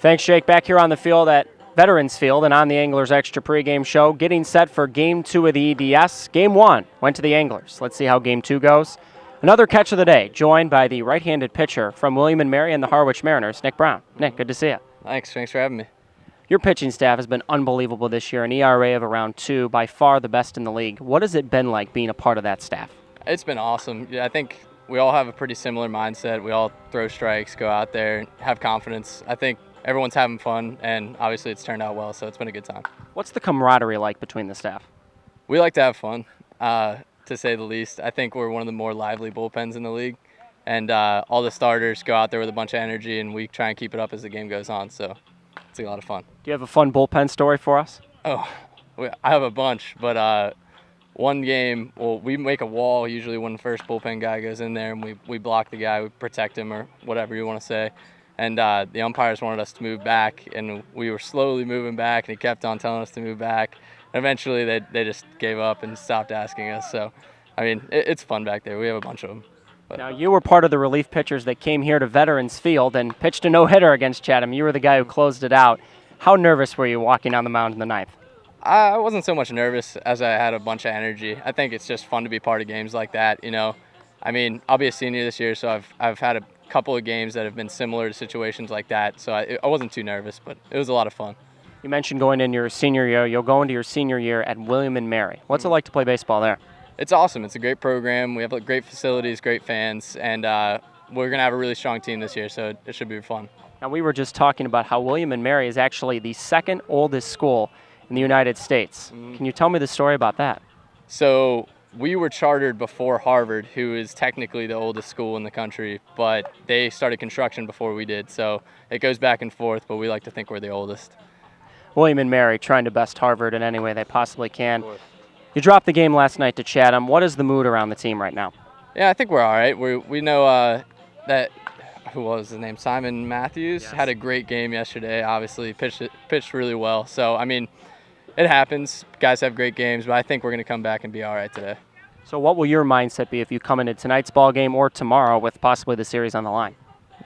Thanks, Jake. Back here on the field at Veterans Field and on the Anglers Extra pregame show, getting set for Game 2 of the EDS. Game 1 went to the Anglers. Let's see how Game 2 goes. Another catch of the day, joined by the right-handed pitcher from William & Mary and the Harwich Mariners, Nick Brown. Nick, good to see you. Thanks for having me. Your pitching staff has been unbelievable this year, an ERA of around 2, by far the best in the league. What has it been like being a part of that staff? It's been awesome. Yeah, I think we all have a pretty similar mindset. We all throw strikes, go out there, have confidence. I think everyone's having fun, and obviously it's turned out well, so it's been a good time. What's the camaraderie like between the staff? We like to have fun, to say the least. I think we're one of the more lively bullpens in the league, and all the starters go out there with a bunch of energy, and we try and keep it up as the game goes on, so it's a lot of fun. Do you have a fun bullpen story for us? Oh, I have a bunch, but one game, we make a wall usually when the first bullpen guy goes in there, and we block the guy, we protect him, or whatever you want to say. And the umpires wanted us to move back, and we were slowly moving back, and he kept on telling us to move back. And eventually, they just gave up and stopped asking us. So, I mean, it's fun back there. We have a bunch of them. But now, you were part of the relief pitchers that came here to Veterans Field and pitched a no-hitter against Chatham. You were the guy who closed it out. How nervous were you walking on the mound in the ninth? I wasn't so much nervous as I had a bunch of energy. I think it's just fun to be part of games like that, you know. I mean, I'll be a senior this year, so I've had a couple of games that have been similar to situations like that, so I wasn't too nervous, but it was a lot of fun. You mentioned going into your senior year. You'll go into your senior year at William & Mary. What's it like to play baseball there? It's awesome. It's a great program. We have great facilities, great fans, and we're going to have a really strong team this year, so it should be fun. Now, we were just talking about how William & Mary is actually the second oldest school in the United States. Can you tell me the story about that? So we were chartered before Harvard, who is technically the oldest school in the country, but they started construction before we did, so it goes back and forth, but we like to think we're the oldest. William & Mary trying to best Harvard in any way they possibly can. You dropped the game last night to Chatham. What is the mood around the team right now? Yeah, I think we're all right. We know that, who was his name? Simon Matthews had a great game yesterday, obviously. Pitched really well. So, I mean, it happens. Guys have great games, but I think we're going to come back and be all right today. So what will your mindset be if you come into tonight's ball game or tomorrow with possibly the series on the line?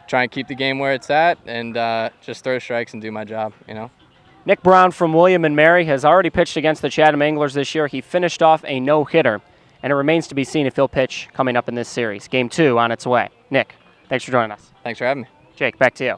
Try and keep the game where it's at and just throw strikes and do my job, you know. Nick Brown from William & Mary has already pitched against the Chatham Anglers this year. He finished off a no-hitter, and it remains to be seen if he'll pitch coming up in this series. Game 2 on its way. Nick, thanks for joining us. Thanks for having me. Jake, back to you.